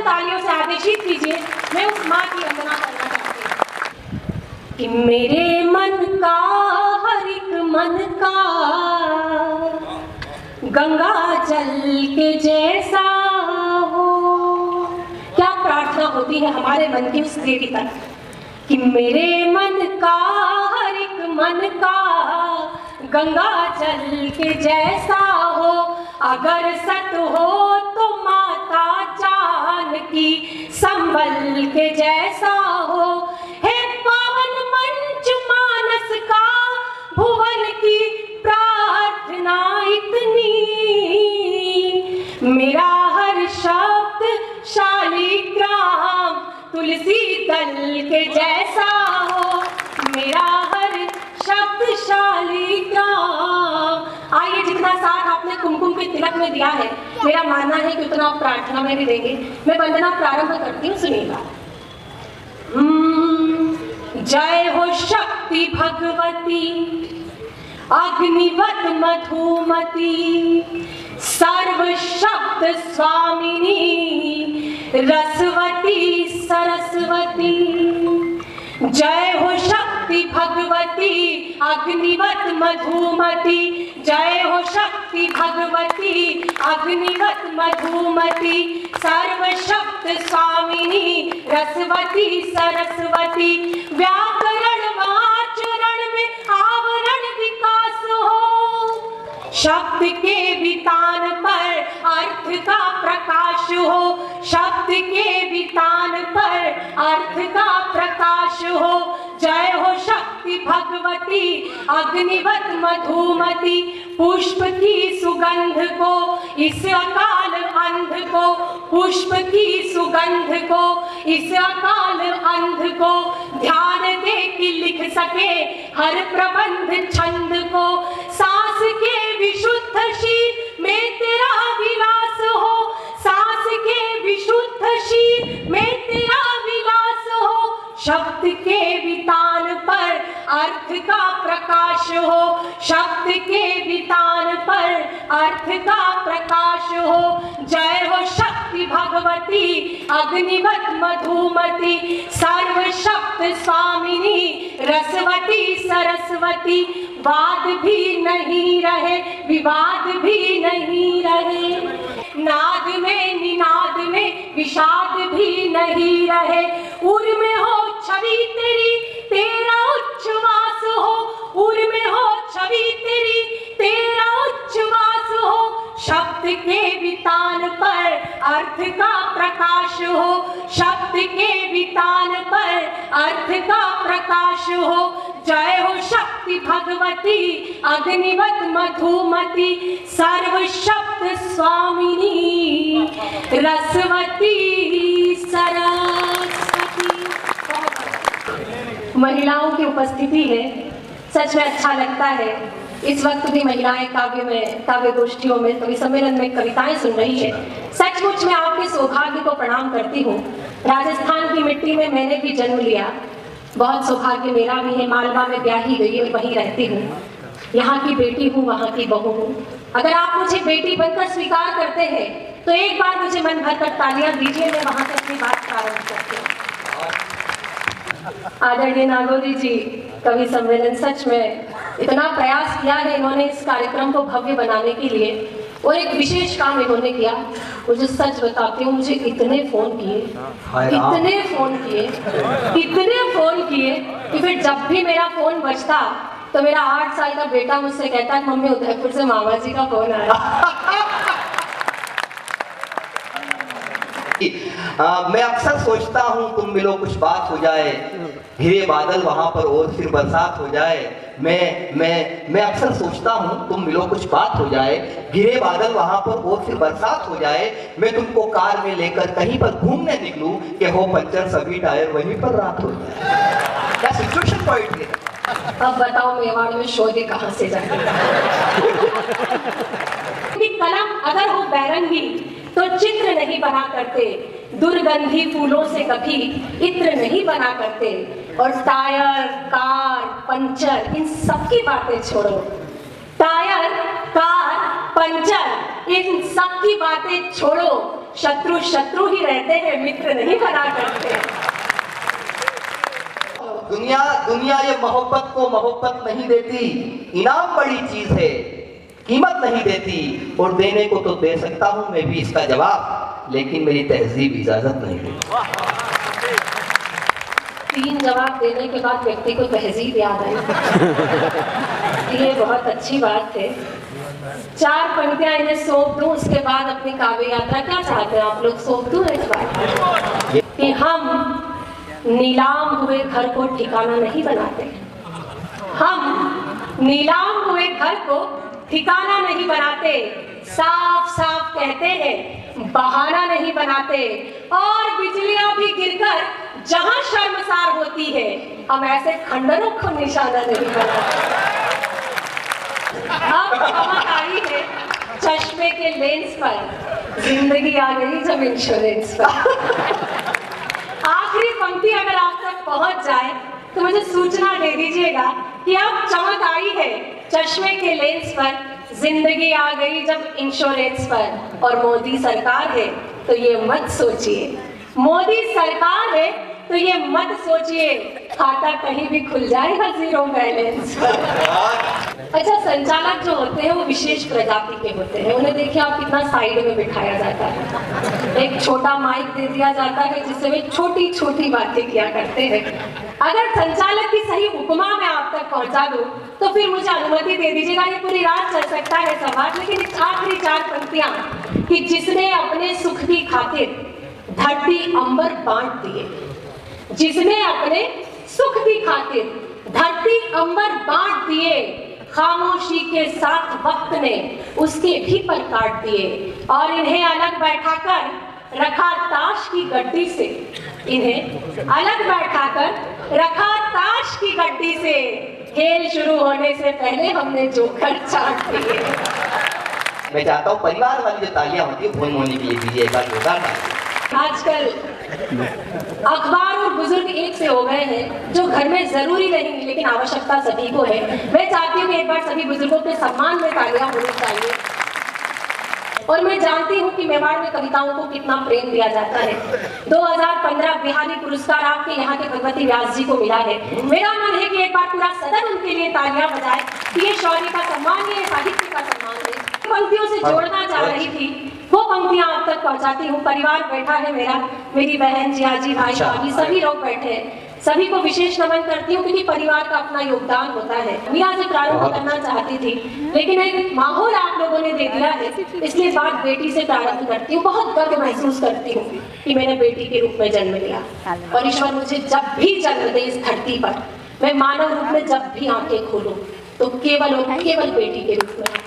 तालियों से आदेशित कीजिए। मैं उस माँ की वंदना करना चाहती हूँ कि मेरे मन का हर एक मन का गंगा जल के जैसा हो। क्या प्रार्थना होती है हमारे मन की उस देवी तक कि मेरे मन का हर एक मन का गंगा जल के जैसा हो। अगर सत हो तो माता जानकी संभल के जैसा हो। हे पावन मंच मानस का भुवन की प्रार्थना इतनी, मेरा हर शब्द शालिग्राम तुलसी दल के जैसा हो। मेरा हर शब्द शालिग्राम। आइए, जितना साथ आपने कुमकुम के तिलक में दिया है, मेरा मानना है कि उतना आप प्रार्थना में भी देंगे। मैं वंदना प्रारंभ करती हूँ, सुनिएगा। जय हो शक्ति भगवती अग्निवत मधुमती सर्व शब्द स्वामिनी रसवती सरस्वती। जय हो शक्ति भगवती अग्निवत मधुमती, जय हो शक्ति भगवती अग्निवत मधुमती सर्व शब्द स्वामिनी रसवती सरस्वती। व्याकरण वाचरण में आवरण विकास हो, शब्द के वितान पर अर्थ का प्रकाश हो। शब्द के वितान पर अर्थ का प्रकाश हो। जय हो शक्ति भगवती अग्निवत मधुमती। पुष्प की सुगंध को इस अकाल अंध को, पुष्प की सुगंध को इस अकाल अंध को ध्यान दे कि लिख सके हर प्रबंध छंद को। सांस के विशुद्ध शीर में तेरा विलास हो, सांस के विशुद्ध शीर में तेरा विलास हो। शब्द के वितान पर अर्थ का प्रकाश हो, शब्द के वितान पर अर्थ का प्रकाश हो। जय हो शक्ति भगवती अग्निवत मधुमती सर्व शब्द स्वामिनी रसवती सरस्वती। वाद भी नहीं रहे, विवाद भी नहीं रहे, नाद में निनाद में विषाद भी नहीं रहे। उर में हो छवि तेरी तेरा उच्छ्वास हो, उर में हो छवि तेरी तेरा उच्छ्वास हो। शब्द के वितान पर अर्थ का प्रकाश हो, शब्द के वितान पर अर्थ का प्रकाश हो। जय हो शक्ति भगवती अग्निवत मधुमती सर्व शब्द स्वामिनी रसवती सरस्वती। महिलाओं की उपस्थिति है, सच में अच्छा लगता है। इस वक्त भी महिलाएं काव्य में, काव्य गोष्ठियों में, कवि सम्मेलन में कविताएं सुन रही है। सचमुच मैं आपके सौभाग्य को प्रणाम करती हूँ। राजस्थान की मिट्टी में मैंने भी जन्म लिया, बहुत सौभाग्य मेरा भी है। मालवा में ब्याही गई और वहीं रहती हूँ। यहाँ की बेटी हूँ, वहाँ की बहू हूँ। अगर आप मुझे बेटी बनकर स्वीकार करते हैं तो एक बार मुझे मन भरकर तालियां दीजिए। मैं वहाँ से अपनी बात प्रारंभ करती हूँ। आदरणीय नागौरी जी, कवि सम्मेलन सच में इतना प्रयास किया है इन्होंने इस कार्यक्रम को भव्य बनाने के लिए, और एक विशेष काम इन्होंने किया। मुझे सच बताती हूँ, मुझे इतने फोन किए कि फिर जब भी मेरा फोन बजता तो मेरा 8 साल का बेटा मुझसे कहता है, मम्मी उदयपुर से मामा जी का फोन आया। मैं अक्सर सोचता हूँ तुम मिलो कुछ बात हो जाए, घिरे बादल वहां पर और फिर बरसात हो जाए। मैं अक्सर सोचता हूँ तुम मिलो कुछ बात हो जाए, घिरे बादल वहां पर और फिर बरसात हो जाए। मैं तुमको कार में लेकर कहीं पर घूमने निकलूं कि हो पंचर सभी टायर वहीं पर रात हो जाए। क्या सिचुएशन पोइट्री है। अब बताओ मेवाड़ में शोधे कहाँ से जाए। कलम अगर हो बैरंगी तो चित्र नहीं बना करते, दुर्गंधी फूलों से कभी इत्र नहीं बना करते। और टायर, कार, पंचर, इन सब की बातें छोड़ो। टायर, कार, पंचर, इन सब की बातें छोड़ो। शत्रु शत्रु ही रहते हैं, मित्र नहीं बना करते। दुनिया ये मोहब्बत को मोहब्बत नहीं देती, इनाम बड़ी चीज है, कीमत नहीं देती। और देने को तो दे सकता हूं मैं भी इसका जवाब, लेकिन मेरी तहजीब इजाजत नहीं देती। 3 जवाब देने के बाद व्यक्ति को तहजीब याद आई। ये बहुत अच्छी बात है। 4 पंक्तियां इन्हें सौंप दूं, उसके बाद अपनी काव्य यात्रा। क्या चाहते हैं आप लोग, सौंप दूं इस बात कि हम नीलाम हुए घर को ठिकाना नहीं बनाते, हम नीलाम हुए घर को ठिकाना नहीं बनाते, साफ साफ कहते हैं बहाना नहीं बनाते। और बिजलियां भी गिरकर जहां शर्मसार होती है, हम ऐसे खंडरों को निशाना नहीं बनाते। अब चमक आई है चश्मे के लेंस पर, जिंदगी आ गई जब इंश्योरेंस पर। आखिरी पंक्ति अगर आप तक पहुंच जाए तो मुझे सूचना दे दीजिएगा कि अब चमक आई है चश्मे के लेंस पर, जिंदगी आ गई जब इंश्योरेंस पर। और मोदी सरकार है तो ये मत सोचिए, मोदी सरकार है तो ये मत सोचिए खाता कहीं भी खुल जाएगा 0 बैलेंस पर। अच्छा, संचालक जो होते हैं वो विशेष प्रजाति के होते हैं। उन्हें देखिए आप कितना साइड में बिठाया जाता है, एक छोटा माइक दे दिया जाता है जिससे वे छोटी छोटी बातें किया करते हैं। अगर संचालक की सही उपमा मैं आप तक पहुंचा दूं तो फिर मुझे अनुमति दे दीजिएगा, ये पूरी रात चल सकता है संवाद। लेकिन आखिरी 4 पंक्तियां कि जिसने अपने सुख की खातिर धरती अंबर बांट दिए, जिसने अपने सुख की खातिर धरती अंबर बांट दिए, खामोशी के साथ वक्त ने उसके भी पर काट दिए। और इन्हें अलग बैठाकर रखा ताश की गड्डी से, इन्हें अलग बैठाकर रखा ताश की गड्डी से। खेल शुरू होने से पहले हमने जोकर चाट दिए। मैं चाहता हूँ परिवार वाली जो तालियां होती है भोन होने के लिए दीजिए एक बार जोरदार। आजकल अखबार और बुजुर्ग एक से हो गए हैं, जो घर में जरूरी नहीं लेकिन आवश्यकता सभी को है। मैं चाहती हूँ कि एक बार सभी बुजुर्गों के सम्मान में तालियां होनी चाहिए। और मैं जानती हूँ कि मेवाड़ में कविताओं को कितना प्रेम दिया जाता है। 2015 बिहारी पुरस्कार आपके यहाँ के भगवती व्यास जी को मिला है। मेरा मन है कि एक बार पूरा सदन उनके लिए तालियां बजाए कि ये शौर्य का सम्मान, ये साहित्य का सम्मान है। पंक्तियों से जोड़ना चाह रही थी, वो पंक्तियां आप तक पहुंचाती हूँ। परिवार बैठा है मेरा, मेरी बहन, जियाजी, भाई, भाभी, सभी लोग बैठे हैं। सभी को विशेष नमन करती हूँ क्योंकि परिवार का अपना योगदान होता है। मियाँ से प्रारंभ करना चाहती थी लेकिन एक माहौल आप लोगों ने दे दिया है, इसलिए बात बेटी से प्रारंभ करती हूँ। बहुत गर्व महसूस करती हूँ कि मैंने बेटी के रूप में जन्म लिया और ईश्वर मुझे जब भी जन्म दे इस धरती पर, मैं मानव रूप में जब भी आंखें खोलूं तो केवल और केवल बेटी के रूप में।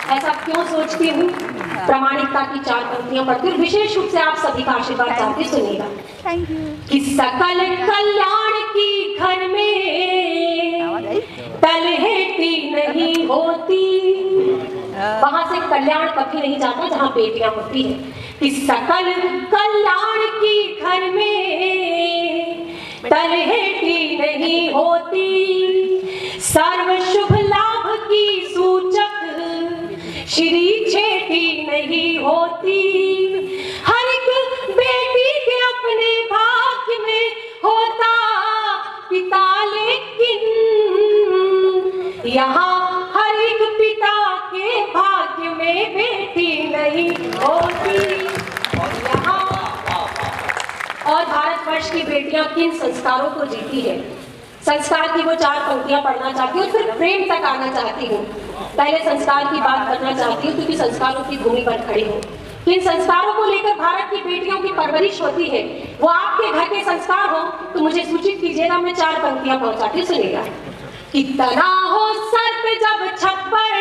ऐसा क्यों सोचती हूँ? प्रामाणिकता की 4 पंक्तियां पढ़ती हूँ, विशेष रूप से आप सभी का आशीर्वाद चाहती सुनिएगा कि सकल कल्याण की घर में तलहेटी नहीं होती। वहां से कल्याण कभी नहीं जाता जहां बेटियां होती हैं। कि सकल कल्याण की घर में तलहेटी नहीं होती, सर्व शुभ लाभ की सूचक श्री छेटी नहीं होती। हर एक बेटी के अपने भाग्य में होता पिता, लेकिन यहाँ हर एक पिता के भाग्य में बेटी नहीं होती। यहाँ और भारतवर्ष की बेटियां किन संस्कारों को जीती है, संस्कार की वो 4 पंक्तियां पढ़ना चाहती हूँ, फिर प्रेम तक आना चाहती हूँ। पहले संस्कार की बात करना चाहती हूँ क्योंकि संस्कारों की भूमि पर खड़ी हूँ। किन संस्कारों को लेकर भारत की बेटियों की परवरिश होती है, वो आपके घर के संस्कार हो तो मुझे सूचित कीजिएगा। मैं 4 पंक्तियां पहुंचाती सुनिएगा कि तना हो सर पे जब छप्पर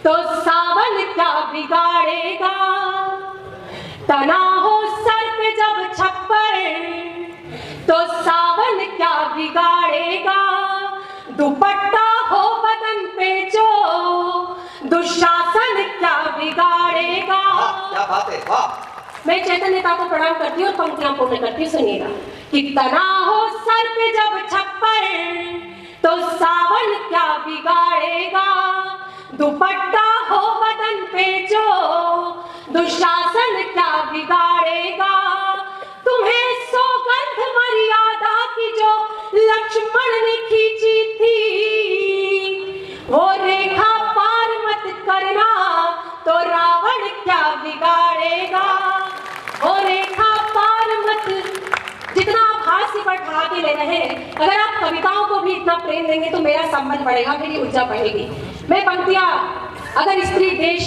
तो सावन क्या बिगाड़ेगा। तना हो सर पे जब छप्पर तो सावन क्या बिगाड़ेगा। दुपट्टा हो बदन पे जो दुशासन क्या बिगाड़ेगा। क्या बात है, वाह। मैं चैतन्यता को प्रणाम करती हूँ और पंक्तियां पूर्ण करती हूँ सुनिएगा कि तना हो सर पे जब छप्पर तो सावन क्या बिगाड़ेगा। दुपट्टा हो बदन पे जो दुशासन क्या बिगाड़ेगा, तुम्हें सौगंध मर्यादा की जो लक्ष्मण ने खींची थी, वो रेखा पार मत करना तो रावण क्या बिगाड़ेगा। वो रेखा पार मत, जितना आप हास्य पर ठा के ले रहे हैं, अगर आप कविताओं को भी इतना प्रेम देंगे तो मेरा संबंध बढ़ेगा, मेरी ऊर्जा बढ़ेगी। मैं पंक्तियां, अगर स्त्री देश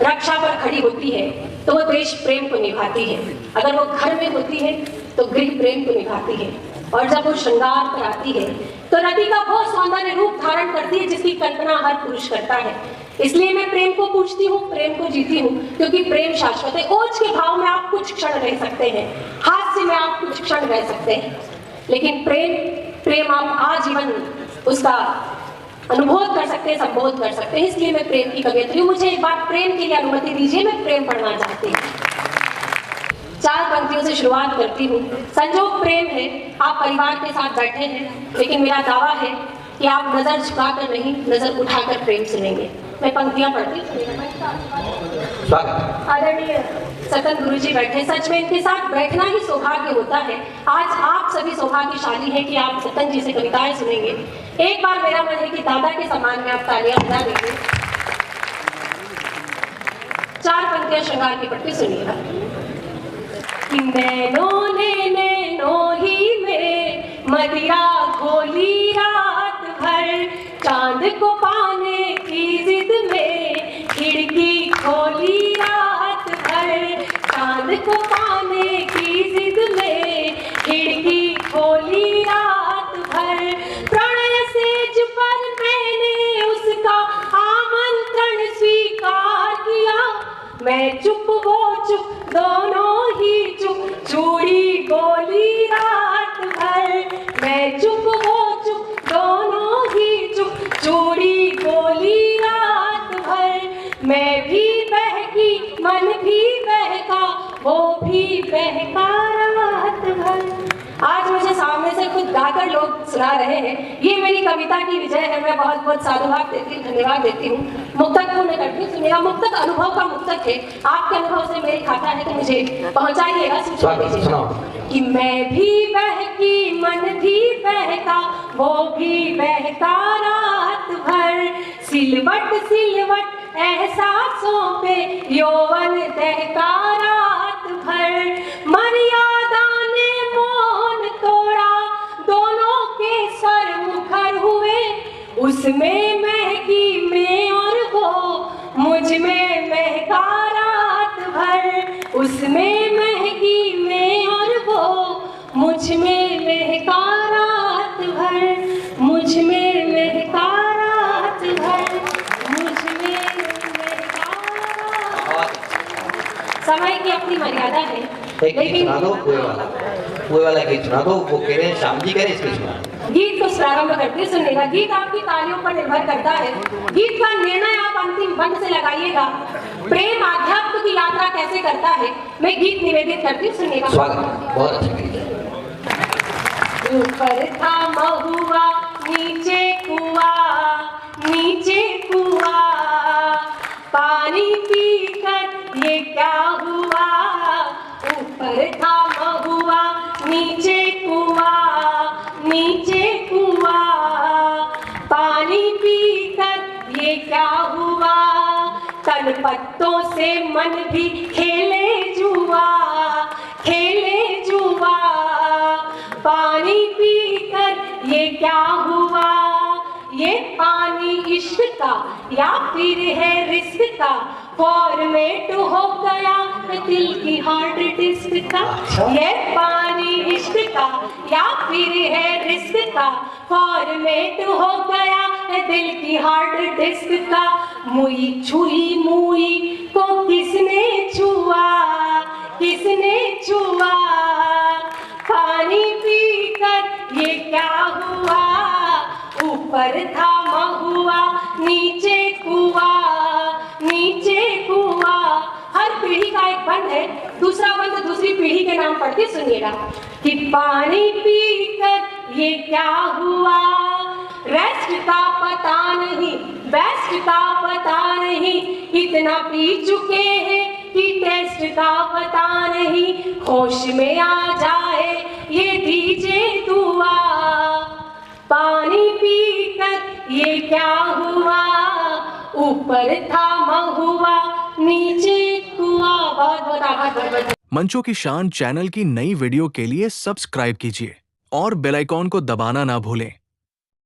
रक्षा पर खड़ी होती है तो वो देश प्रेम को निभाती है, अगर वो घर में होती है तो गृह प्रेम को निभाती है, और जब वो श्रृंगार पर आती है तो रति का वो सौंदर्य रूप धारण करती है जिसकी कल्पना हर पुरुष करता है। इसलिए मैं प्रेम को पूछती हूँ, प्रेम को जीती हूँ, क्योंकि प्रेम शाश्वत है। ओज के भाव में आप कुछ क्षण रह सकते हैं, हास्य में आप कुछ क्षण रह सकते हैं, लेकिन प्रेम आप आजीवन उसका अनुभव कर सकते हैं, संबोध कर सकते हैं। इसलिए मैं प्रेम की कवियत्री हूँ। मुझे एक बार प्रेम के लिए अनुमति दीजिए, मैं प्रेम पढ़ना चाहती हूँ। 4 पंक्तियों से शुरुआत करती हूँ। संजोग प्रेम है, आप परिवार के साथ बैठे हैं, लेकिन मेरा दावा है कि आप नजर झुकाकर नहीं, नजर उठाकर प्रेम सुनेंगे। मैं पंक्तियां पढ़ती हूँ। आदरणीय सतन गुरु जी बैठे, सच में इनके साथ बैठना ही सौभाग्य होता है। आज आप सभी सौभाग्यशाली हैं कि आप सतन जी से कविताएं सुनेंगे। एक बार मेरा मन है कि दादा के सम्मान में आप तालियां बजा देंगे। 4 पंक्तियां श्रृंगार की पढ़ती, सुनिएगा। कि नैनों ने नैनों ही में मदिरा खोली रात भर, चांद को पाने की जिद में खिड़की खोली रात भर, चांद को पाने की जिद में खिड़की खोली रात भर। प्रणय सेज पर मैंने उसका आमंत्रण स्वीकार किया, मैं चुप वो चुप दोनों ही चुप, चूड़ी बोली रात भर। मैं चुप वो चुप दोनों ही चुप, चूड़ी बोली रात भर। मैं भी बहकी मन भी बहका, वो भी बहका रात भर। आज मुझे सामने से खुद गाकर लोग सुना रहे हैं, ये मेरी कविता की विजय है। मैं बहुत बहुत साधुवाद देती हूँ, धन्यवाद देती हूँ। मुक्तक पूर्ण करती हूँ, सुनिएगा। मुक्तक अनुभव का मुक्तक है, आपके अनुभव से मेल खाता है तो मुझे पहुंचाइएगा, सूचना दीजिए। कि मैं भी बहकी मन भी बहका, वो भी बहका रात भर। सिलवट सिलवट एहसासों पे यौवन दहका रात भर। मर्यादा ने मौन तोड़ा, दोनों के स्वर मुखर हुए, उसमें महकी में और वो मुझ में महका रात भर। उसमें महकी में और वो मुझ में महका रात भर, मुझ में महका रात भर, मुझ में महका रात। समय की अपनी मर्यादा है, लेकिन सुना दो कोई वाला गीत सुना दो। वो कह रहे हैं श्याम जी कह रहे इसके सुना। गीत को प्रारंभ करते सुनिएगा। गीत आपकी तालियों पर निर्भर करता है, गीत का निर्णय आप अंतिम बंद से लगाइएगा। प्रेम आध्यात्म की यात्रा कैसे करता है, मैं गीत निवेदित करती हूँ, सुनिएगा। स्वागत, बहुत अच्छा गीत। ऊपर था महुआ नीचे कुआं, नीचे कुआं, पानी पीकर ये क्या हुआ। ऊपर था महुआ नीचे कुआं, नीचे कुआं, पानी पीकर ये क्या हुआ। तन पत्तों से मन भी खेले जुआ, खेले जुआ, पानी पीकर ये क्या हुआ। ये पानी इश्क का या फिर है रिस्क का, फॉर्मेट हो गया दिल की हार्ड डिस्क का। ये पानी इश्क का या फिर है रिस्क का, फॉर्मेट हो गया दिल की हार्ड डिस्क का। मुई छुई मुई को किसने छुआ, किसने छुआ, पानी पीकर ये क्या हुआ। ऊपर था महुआ नीचे कुआं, नीचे कुआं। हर पीढ़ी का एक बंद है, दूसरा बंद दूसरी पीढ़ी के नाम पढ़ते सुनिएगा। कि पानी पीकर ये क्या हुआ, रेस्ट का पता नहीं, बेस्ट का पता नहीं, इतना पी चुके हैं कि टेस्ट का पता नहीं। होश में आ जाए ये दीजिए दुआ, पानी पीकर ये क्या हुआ, ऊपर था महुआ नीचे कुआं। बहुत बहुत आभार। मंचो की शान चैनल की नई वीडियो के लिए सब्सक्राइब कीजिए और बेल आइकॉन को दबाना ना भूलें